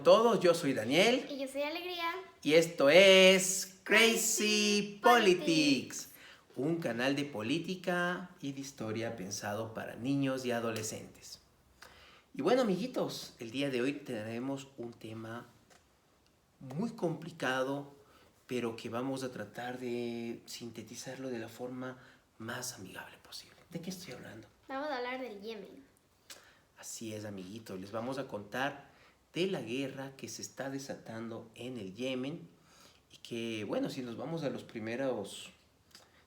con todos? Yo soy Daniel. Y yo soy Alegría. Y esto es Crazy Politics, un canal de política y de historia pensado para niños y adolescentes. Y bueno, amiguitos, el día de hoy tenemos un tema muy complicado, pero que vamos a tratar de sintetizarlo de la forma más amigable posible. ¿De qué estoy hablando? Vamos a hablar del Yemen. Así es, amiguitos, les vamos a contar de la guerra que se está desatando en el Yemen y que, bueno, si nos vamos a los primeros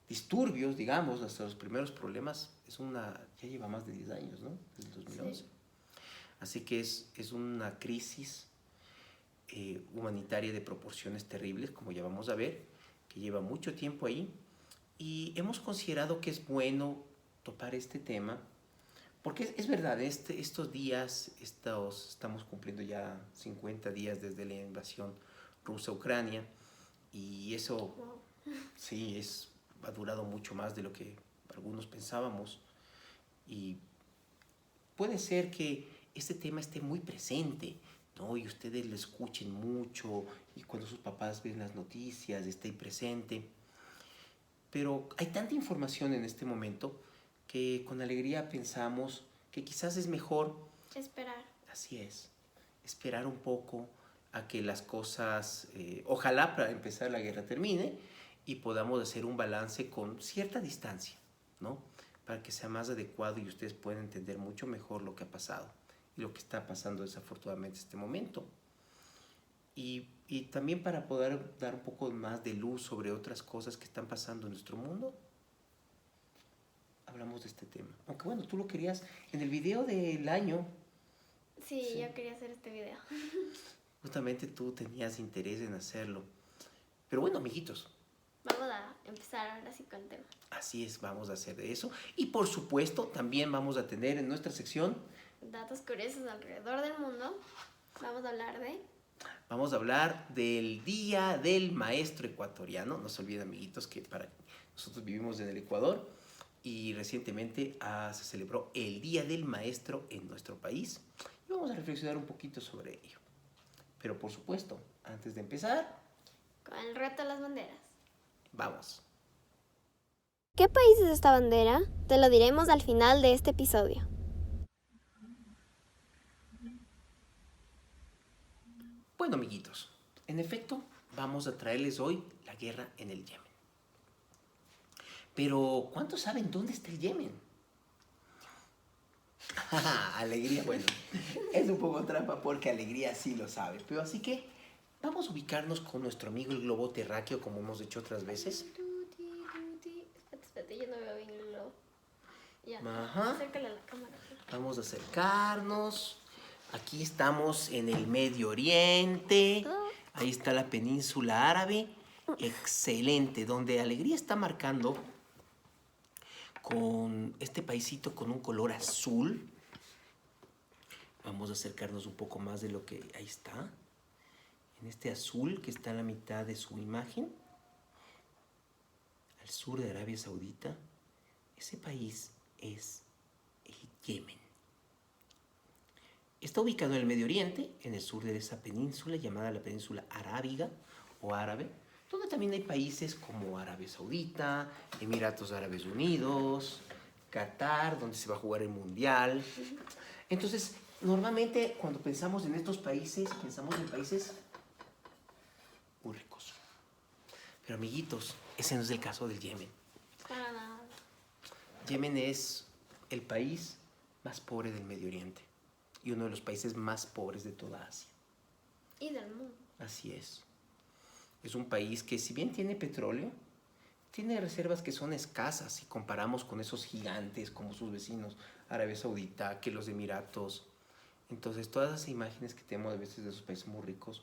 disturbios, digamos, hasta los primeros problemas, ya lleva más de 10 años, ¿no? Desde el 2011. Sí. Así que es una crisis humanitaria de proporciones terribles, como ya vamos a ver, que lleva mucho tiempo ahí, y hemos considerado que es bueno topar este tema, porque es verdad, estos días, estamos cumpliendo ya 50 días desde la invasión rusa a Ucrania, y eso, sí, ha durado mucho más de lo que algunos pensábamos, y puede ser que este tema esté muy presente, ¿no? Y ustedes lo escuchen mucho, y cuando sus papás ven las noticias, esté presente. Pero hay tanta información en este momento que con alegría pensamos que quizás es mejor esperar. Así es, esperar un poco a que las cosas, ojalá para empezar la guerra termine y podamos hacer un balance con cierta distancia, ¿no? Para que sea más adecuado y ustedes puedan entender mucho mejor lo que ha pasado y lo que está pasando desafortunadamente en este momento. Y también para poder dar un poco más de luz sobre otras cosas que están pasando en nuestro mundo, hablamos de este tema. Aunque bueno, tú lo querías en el video del año. Sí, yo quería hacer este video. Justamente tú tenías interés en hacerlo. Pero bueno, amiguitos. Vamos a empezar ahora sí con el tema. Así es, vamos a hacer de eso. Y por supuesto, también vamos a tener en nuestra sección datos curiosos alrededor del mundo. Vamos a hablar del Día del Maestro Ecuatoriano. No se olviden, amiguitos, que nosotros vivimos en el Ecuador y recientemente se celebró el Día del Maestro en nuestro país. Y vamos a reflexionar un poquito sobre ello. Pero por supuesto, antes de empezar, con el reto de las banderas. Vamos. ¿Qué país es esta bandera? Te lo diremos al final de este episodio. Bueno, amiguitos, en efecto, vamos a traerles hoy la guerra en el Yemen. Pero, ¿cuántos saben dónde está el Yemen? Alegría, bueno, es un poco trampa porque Alegría sí lo sabe. Pero así que vamos a ubicarnos con nuestro amigo el globo terráqueo como hemos hecho otras veces. Espérate, yo no veo bien el globo. Ya, Ajá. acércale a la cámara. Vamos a acercarnos. Aquí estamos en el Medio Oriente. Ahí está la península árabe. Excelente, donde Alegría está marcando con este paisito con un color azul. Vamos a acercarnos un poco más de lo que ahí está. En este azul que está en la mitad de su imagen. Al sur de Arabia Saudita. Ese país es el Yemen. Está ubicado en el Medio Oriente, en el sur de esa península llamada la península arábiga o árabe, donde también hay países como Arabia Saudita, Emiratos Árabes Unidos, Qatar, donde se va a jugar el Mundial. Entonces, normalmente cuando pensamos en estos países, pensamos en países muy ricos. Pero amiguitos, ese no es el caso del Yemen. Para nada. Yemen es el país más pobre del Medio Oriente y uno de los países más pobres de toda Asia. Y del mundo. Así es. Es un país que, si bien tiene petróleo, tiene reservas que son escasas si comparamos con esos gigantes como sus vecinos, Arabia Saudita, que los Emiratos. Entonces, todas esas imágenes que tenemos a veces de esos países muy ricos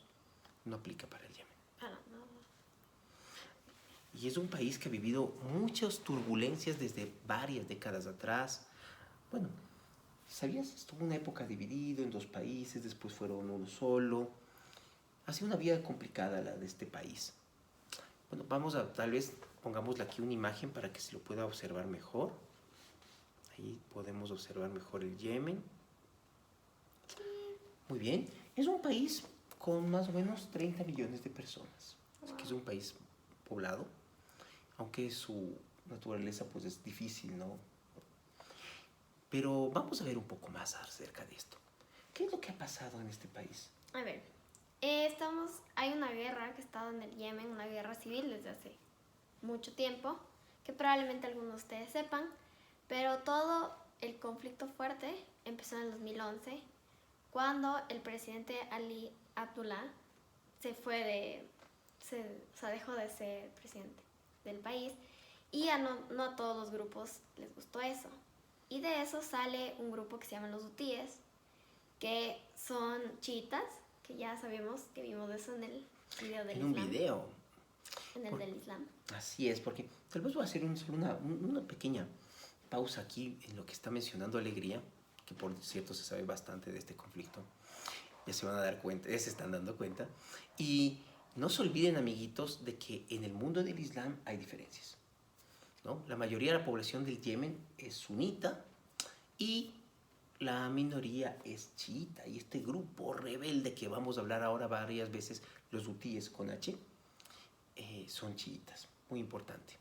no aplica para el Yemen. Para nada. Y es un país que ha vivido muchas turbulencias desde varias décadas atrás. Bueno, ¿sabías? Estuvo una época dividido en dos países, después fueron uno solo. Ha sido una vida complicada la de este país. Bueno, tal vez pongámosle aquí una imagen para que se lo pueda observar mejor. Ahí podemos observar mejor el Yemen. Muy bien. Es un país con más o menos 30 millones de personas. Así que es un país poblado, aunque su naturaleza pues es difícil, ¿no? Pero vamos a ver un poco más acerca de esto. ¿Qué es lo que ha pasado en este país? A ver, hay una guerra que ha estado en el Yemen, una guerra civil desde hace mucho tiempo, que probablemente algunos de ustedes sepan, pero todo el conflicto fuerte empezó en el 2011, cuando el presidente Ali Abdullah dejó de ser presidente del país, y no a todos los grupos les gustó eso. Y de eso sale un grupo que se llama los hutíes, que son chiitas, que ya sabemos que vimos eso en el video del En un Islam. video. En el del Islam. Así es, porque tal vez voy a hacer una pequeña pausa aquí en lo que está mencionando Alegría, que por cierto se sabe bastante de este conflicto. Ya se van a dar cuenta, ya se están dando cuenta. Y no se olviden, amiguitos, de que en el mundo del Islam hay diferencias, ¿no? La mayoría de la población del Yemen es sunita y la minoría es chiita. Y este grupo rebelde que vamos a hablar ahora varias veces, los hutíes con H, son chiitas. Muy importante.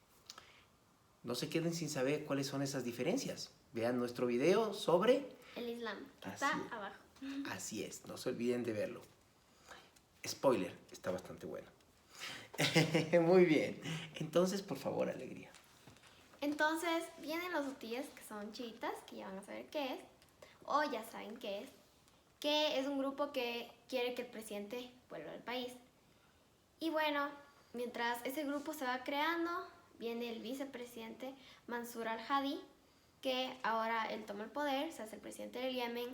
No se queden sin saber cuáles son esas diferencias. Vean nuestro video sobre el Islam, que está abajo. Así es, no se olviden de verlo. Spoiler, está bastante bueno. Muy bien. Entonces, por favor, Alegría. Entonces, vienen los hutíes, que son chiitas, que ya van a saber qué es, o ya saben qué es, que es un grupo que quiere que el presidente vuelva al país. Y bueno, mientras ese grupo se va creando, viene el vicepresidente Mansur al-Hadi, que ahora él toma el poder, se hace el presidente del Yemen,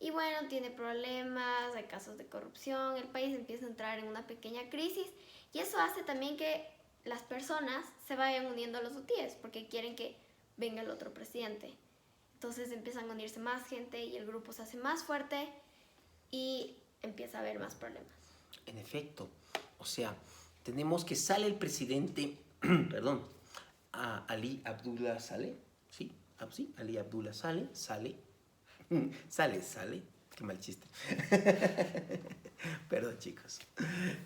y bueno, tiene problemas, hay casos de corrupción, el país empieza a entrar en una pequeña crisis, y eso hace también que las personas se vayan uniendo a los hutíes, porque quieren que venga el otro presidente. Entonces empiezan a unirse más gente y el grupo se hace más fuerte y empieza a haber más problemas. En efecto, o sea, tenemos que sale el presidente, perdón, Ali Abdullah Saleh, ¿sí? Sí, Ali Abdullah sale, qué mal chiste. Perdón, chicos.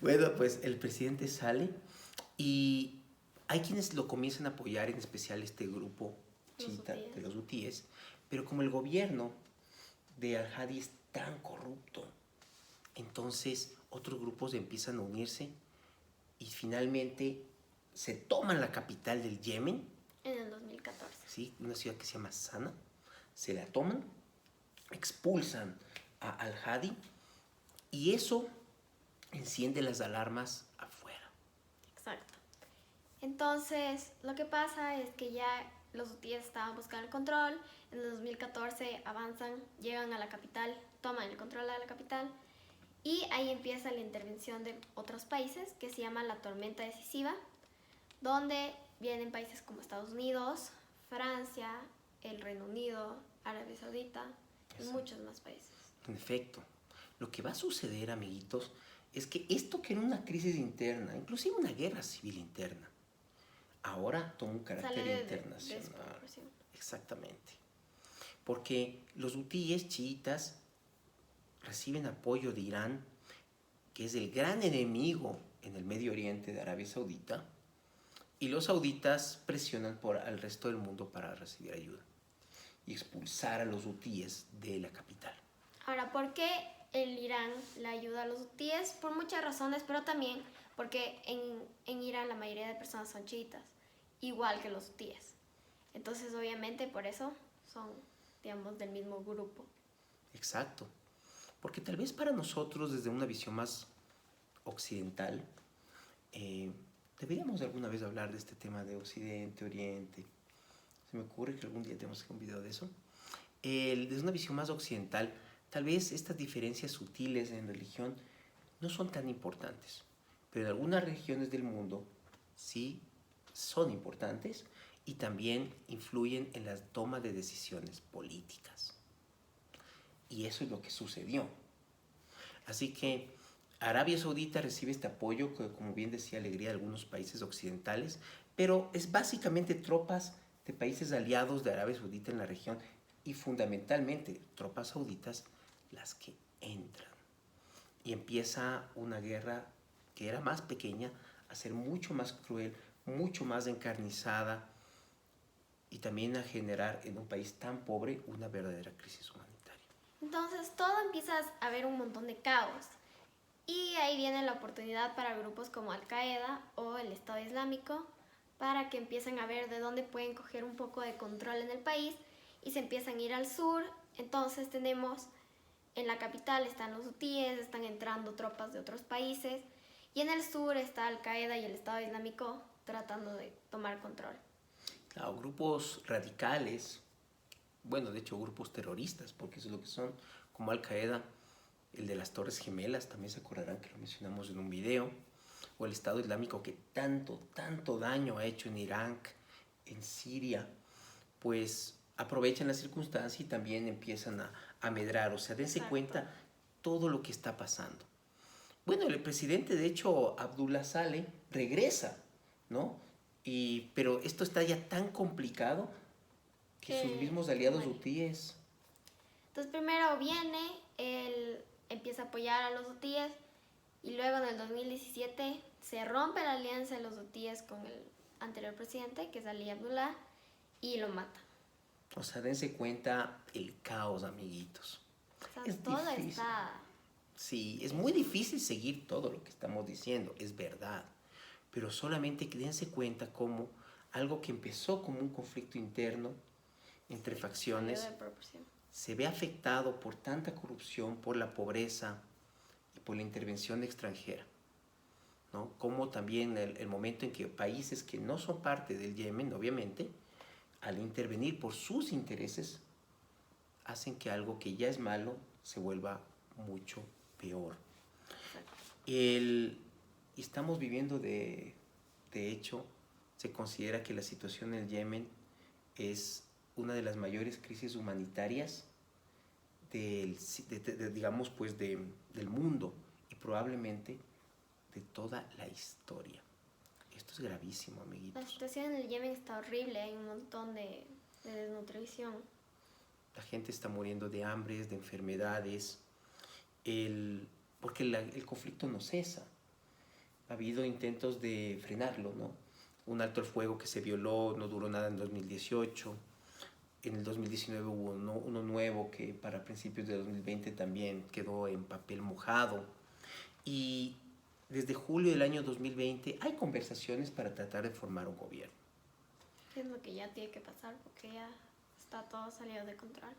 Bueno, pues el presidente sale y hay quienes lo comienzan a apoyar, en especial este grupo chiita de los hutíes, pero como el gobierno de al-Hadi es tan corrupto, entonces otros grupos empiezan a unirse y finalmente se toman la capital del Yemen. En el 2014. Sí, una ciudad que se llama Sana. Se la toman, expulsan a al-Hadi y eso enciende las alarmas afuera. Exacto. Entonces, lo que pasa es que ya los hutíes estaban buscando el control. En el 2014 avanzan, llegan a la capital, toman el control de la capital y ahí empieza la intervención de otros países que se llama la tormenta decisiva, donde vienen países como Estados Unidos, Francia, el Reino Unido, Arabia Saudita y muchos más países. En efecto, lo que va a suceder, amiguitos, es que esto que era una crisis interna, inclusive una guerra civil interna, ahora toma un carácter internacional. Exactamente. Porque los hutíes chiitas reciben apoyo de Irán, que es el gran enemigo en el Medio Oriente de Arabia Saudita, y los sauditas presionan al resto del mundo para recibir ayuda y expulsar a los hutíes de la capital. Ahora, ¿por qué el Irán le ayuda a los hutíes? Por muchas razones, pero también porque en Irán la mayoría de personas son chiitas, igual que los hutíes. Entonces, obviamente, por eso son, digamos, del mismo grupo. Exacto. Porque tal vez para nosotros, desde una visión más occidental, deberíamos alguna vez hablar de este tema de Occidente, Oriente. Se me ocurre que algún día tenemos que hacer un video de eso. Desde una visión más occidental, tal vez estas diferencias sutiles en religión no son tan importantes, pero en algunas regiones del mundo sí son importantes y también influyen en la toma de decisiones políticas. Y eso es lo que sucedió. Así que Arabia Saudita recibe este apoyo, que, como bien decía Alegría, de algunos países occidentales, pero es básicamente tropas de países aliados de Arabia Saudita en la región y fundamentalmente tropas sauditas las que entran. y empieza una guerra que era más pequeña a ser mucho más cruel, mucho más encarnizada y también a generar en un país tan pobre una verdadera crisis humanitaria. Entonces todo empieza a haber un montón de caos. Y ahí viene la oportunidad para grupos como Al-Qaeda o el Estado Islámico para que empiecen a ver de dónde pueden coger un poco de control en el país y se empiezan a ir al sur. Entonces tenemos en la capital están los hutíes, están entrando tropas de otros países y en el sur está Al-Qaeda y el Estado Islámico tratando de tomar control. Claro, grupos radicales, bueno, de hecho grupos terroristas, porque eso es lo que son, como Al-Qaeda, el de las Torres Gemelas, también se acordarán que lo mencionamos en un video, o el Estado Islámico que tanto daño ha hecho en Irak, en Siria, pues aprovechan la circunstancia y también empiezan a medrar, o sea, dense Exacto. cuenta todo lo que está pasando. Bueno, el presidente, de hecho, Abdullah Saleh, regresa, ¿no? Pero esto está ya tan complicado que sus mismos aliados muere. hutíes. Entonces primero viene, él empieza a apoyar a los hutíes y luego en el 2017 se rompe la alianza de los hutíes con el anterior presidente, que es Ali Abdullah, y lo mata. O sea, dense cuenta el caos, amiguitos. O sea, Es todo difícil. está... Sí, es muy difícil seguir todo lo que estamos diciendo, es verdad. Pero solamente que dense cuenta cómo algo que empezó como un conflicto interno entre facciones salió de proporción. se ve afectado por tanta corrupción, por la pobreza y por la intervención extranjera, ¿no? Como también el momento en que países que no son parte del Yemen, obviamente, al intervenir por sus intereses, hacen que algo que ya es malo se vuelva mucho peor. Estamos viviendo de hecho, se considera que la situación en el Yemen es una de las mayores crisis humanitarias digamos, pues del mundo y probablemente de toda la historia. Esto es gravísimo, La amiguitos. situación en el Yemen está horrible, hay un montón de desnutrición. La gente está muriendo de hambres, de enfermedades, porque el conflicto no cesa. Ha habido intentos de frenarlo, ¿no? Un alto el fuego que se violó, no duró nada en 2018. En el 2019 hubo uno nuevo que para principios de 2020 también quedó en papel mojado. Y desde julio del año 2020 hay conversaciones para tratar de formar un gobierno. Es lo que ya tiene que pasar porque ya está todo salido de control.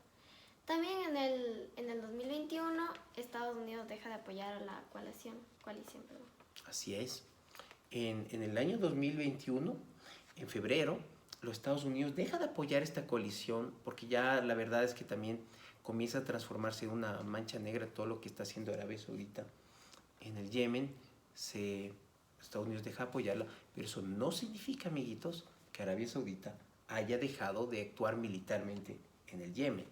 También en el 2021 Estados Unidos deja de apoyar a la coalición. Así es. En el año 2021, en febrero, los Estados Unidos deja de apoyar esta coalición porque ya la verdad es que también comienza a transformarse en una mancha negra todo lo que está haciendo Arabia Saudita en el Yemen. Estados Unidos deja de apoyarla, pero eso no significa, amiguitos, que Arabia Saudita haya dejado de actuar militarmente en el Yemen,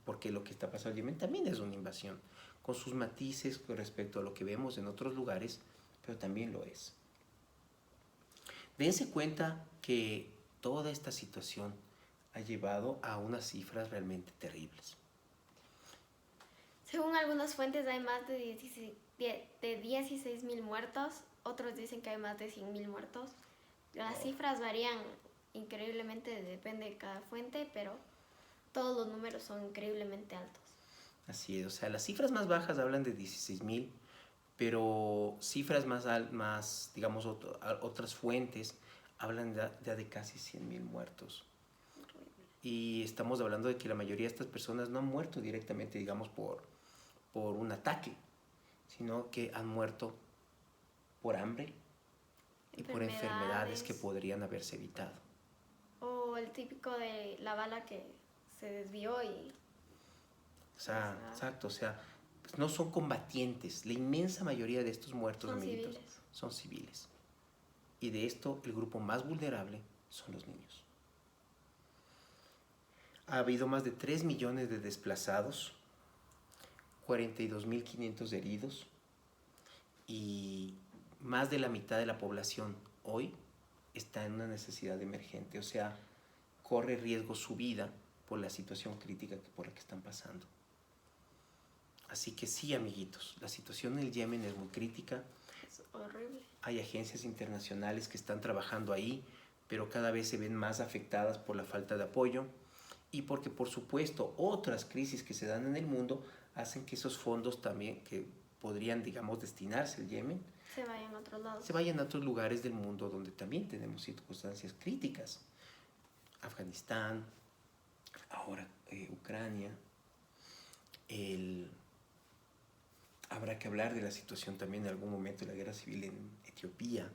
porque lo que está pasando en el Yemen también es una invasión, con sus matices con respecto a lo que vemos en otros lugares, pero también lo es. Dense cuenta que toda esta situación ha llevado a unas cifras realmente terribles. Según algunas fuentes hay más de 16.000 muertos, otros dicen que hay más de 100.000 muertos. Las cifras varían increíblemente, depende de cada fuente, pero todos los números son increíblemente altos. Así es, o sea, las cifras más bajas hablan de 16.000, pero cifras más digamos, otras fuentes hablan ya de casi 100.000 muertos. Y estamos hablando de que la mayoría de estas personas no han muerto directamente, digamos, por un ataque, sino que han muerto por hambre y por enfermedades que podrían haberse evitado. O el típico de la bala que se desvió y... O sea, exacto, o sea, pues no son combatientes. La inmensa mayoría de estos muertos, amiguitos, son civiles. Y de esto, el grupo más vulnerable son los niños. Ha habido más de 3 millones de desplazados, 42.500 heridos y más de la mitad de la población hoy está en una necesidad emergente, o sea, corre riesgo su vida por la situación crítica por la que están pasando. Así que sí, amiguitos, la situación en el Yemen es muy crítica. Es horrible. Hay agencias internacionales que están trabajando ahí, pero cada vez se ven más afectadas por la falta de apoyo y porque, por supuesto, otras crisis que se dan en el mundo hacen que esos fondos también que podrían, digamos, destinarse al Yemen, Se vayan a otros lados. se vayan a otros lugares del mundo donde también tenemos circunstancias críticas. Afganistán, ahora Ucrania, habrá que hablar de la situación también en algún momento de la guerra civil en Etiopía.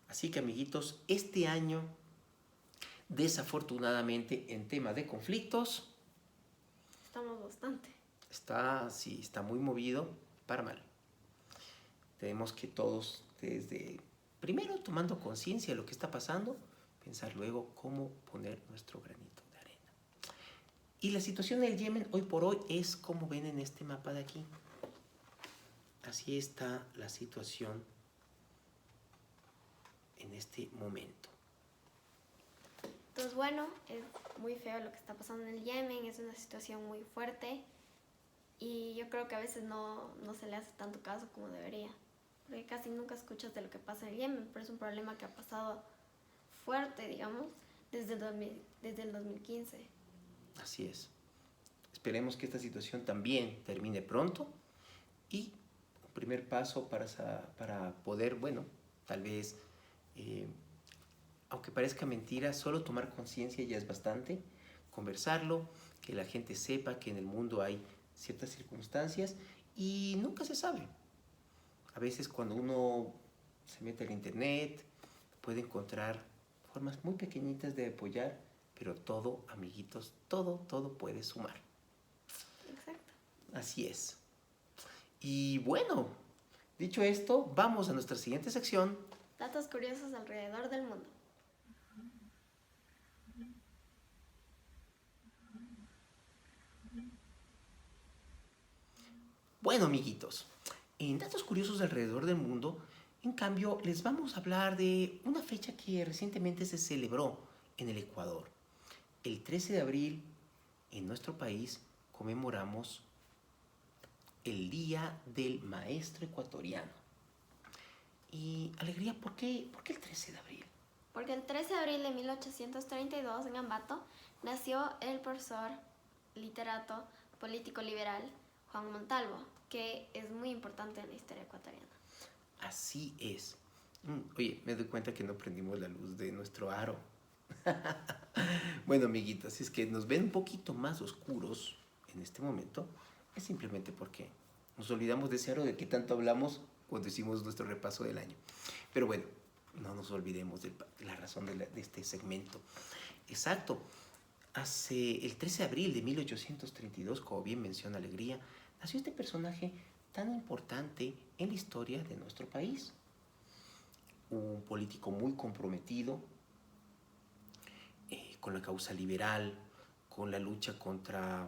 Así que, amiguitos, este año, desafortunadamente, en tema de conflictos, Estamos bastante. está muy movido para mal. Tenemos que todos, primero tomando conciencia de lo que está pasando, pensar luego cómo poner nuestro granito de arena. Y la situación en el Yemen hoy por hoy es como ven en este mapa de aquí. Así está la situación en este momento. Entonces, bueno, es muy feo lo que está pasando en el Yemen, es una situación muy fuerte y yo creo que a veces no se le hace tanto caso como debería, porque casi nunca escuchas de lo que pasa en el Yemen, pero es un problema que ha pasado fuerte, digamos, desde el 2015. Así es. Esperemos que esta situación también termine pronto y un primer paso para poder, bueno, tal vez, aunque parezca mentira, solo tomar conciencia ya es bastante, conversarlo, que la gente sepa que en el mundo hay ciertas circunstancias y nunca se sabe. A veces cuando uno se mete al internet puede encontrar formas muy pequeñitas de apoyar, pero todo, amiguitos, todo puede sumar. Exacto. Así es. Y bueno, dicho esto, vamos a nuestra siguiente sección. Datos curiosos alrededor del mundo. Bueno, amiguitos, en datos curiosos alrededor del mundo, en cambio, les vamos a hablar de una fecha que recientemente se celebró en el Ecuador. El 13 de abril, en nuestro país, conmemoramos el Día del Maestro Ecuatoriano. Y alegría, ¿por qué el 13 de abril? Porque el 13 de abril de 1832 en Ambato nació el profesor, literato, político liberal Juan Montalvo, que es muy importante en la historia ecuatoriana. Así es. Oye, me doy cuenta que no prendimos la luz de nuestro aro. Bueno, amiguitas, si es que nos ven un poquito más oscuros en este momento, es simplemente porque nos olvidamos de ese aro de que tanto hablamos cuando hicimos nuestro repaso del año. Pero bueno, no nos olvidemos de la razón de este segmento. Exacto. Hace el 13 de abril de 1832, como bien menciona Alegría, nació este personaje tan importante en la historia de nuestro país. Un político muy comprometido con la causa liberal, con la lucha contra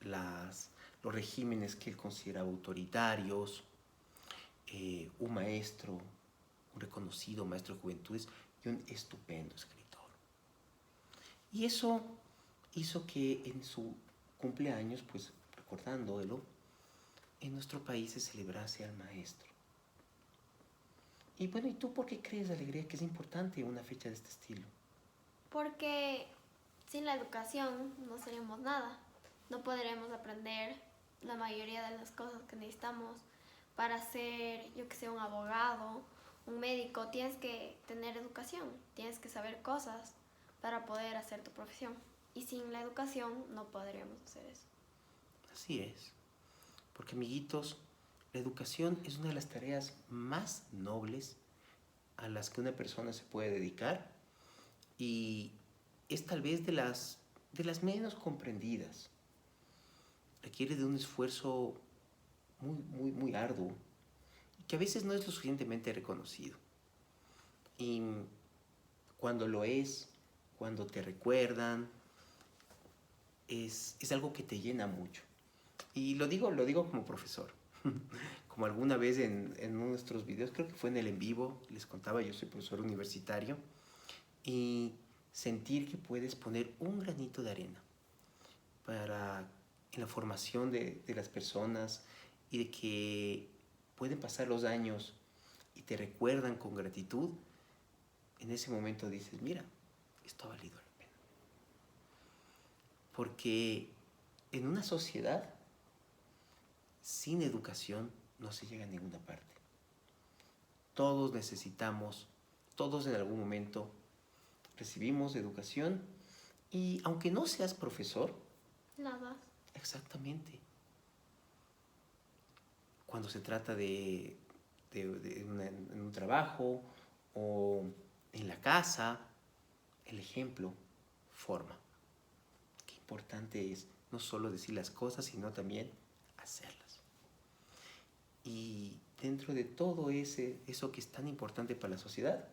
los regímenes que él consideraba autoritarios, un maestro, un reconocido maestro de juventudes y un estupendo escritor. Y eso hizo que en su cumpleaños, pues recordándolo, en nuestro país se celebrase al maestro. Y bueno, ¿y tú por qué crees, Alegría, que es importante una fecha de este estilo? Porque sin la educación no seríamos nada. No podremos aprender la mayoría de las cosas que necesitamos para ser, yo que sé, un abogado, un médico. Tienes que tener educación, tienes que saber cosas para poder hacer tu profesión. Y sin la educación no podríamos hacer eso. Así es. Porque, amiguitos, la educación es una de las tareas más nobles a las que una persona se puede dedicar y es tal vez de las menos comprendidas. Requiere de un esfuerzo muy arduo y que a veces no es lo suficientemente reconocido. Y cuando lo es, cuando te recuerdan, es algo que te llena mucho. Y lo digo como profesor. Como alguna vez en uno de nuestros videos, creo que fue en el en vivo, les contaba, yo soy profesor universitario, y sentir que puedes poner un granito de arena para en la formación de las personas y de que pueden pasar los años y te recuerdan con gratitud, en ese momento dices, mira, esto ha valido la pena. Porque en una sociedad sin educación no se llega a ninguna parte. Todos necesitamos, todos en algún momento recibimos educación y aunque no seas profesor, Nada. exactamente. Cuando se trata de en un trabajo o en la casa, el ejemplo forma. Qué importante es no solo decir las cosas, sino también hacerlas. Y dentro de todo eso que es tan importante para la sociedad,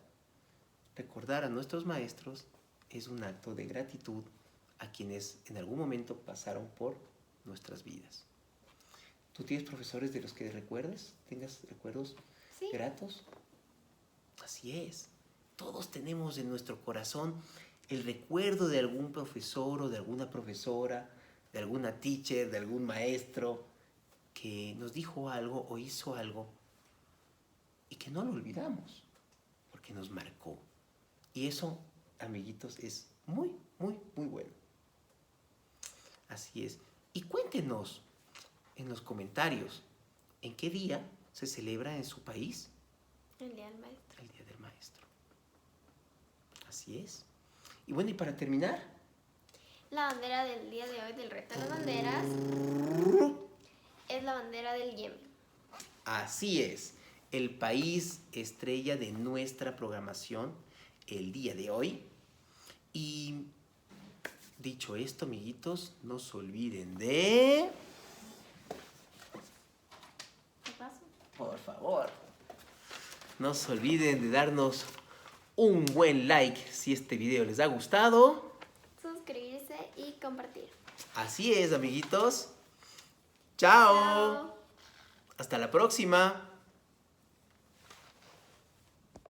recordar a nuestros maestros es un acto de gratitud a quienes en algún momento pasaron por nuestras vidas. ¿Tú tienes profesores de los que recuerdes? ¿Tengas recuerdos Sí. gratos? Así es. Todos tenemos en nuestro corazón el recuerdo de algún profesor o de alguna profesora, de alguna teacher, de algún maestro que nos dijo algo o hizo algo y que no lo olvidamos porque nos marcó. Y eso, amiguitos, es muy, muy, muy bueno. Así es. Y cuéntenos en los comentarios en qué día se celebra en su país El Día del Maestro. el Día del Maestro. Así es. Y bueno, y para terminar, La bandera del día de hoy del reto de las banderas es la bandera del Yemen. así es, el país estrella de nuestra programación el día de hoy. Y dicho esto, amiguitos, no se olviden de... ¿Qué pasó? Por favor, no se olviden de darnos un buen like si este video les ha gustado. Suscribirse y compartir. Así es, amiguitos. Chao. Chao. Hasta la próxima.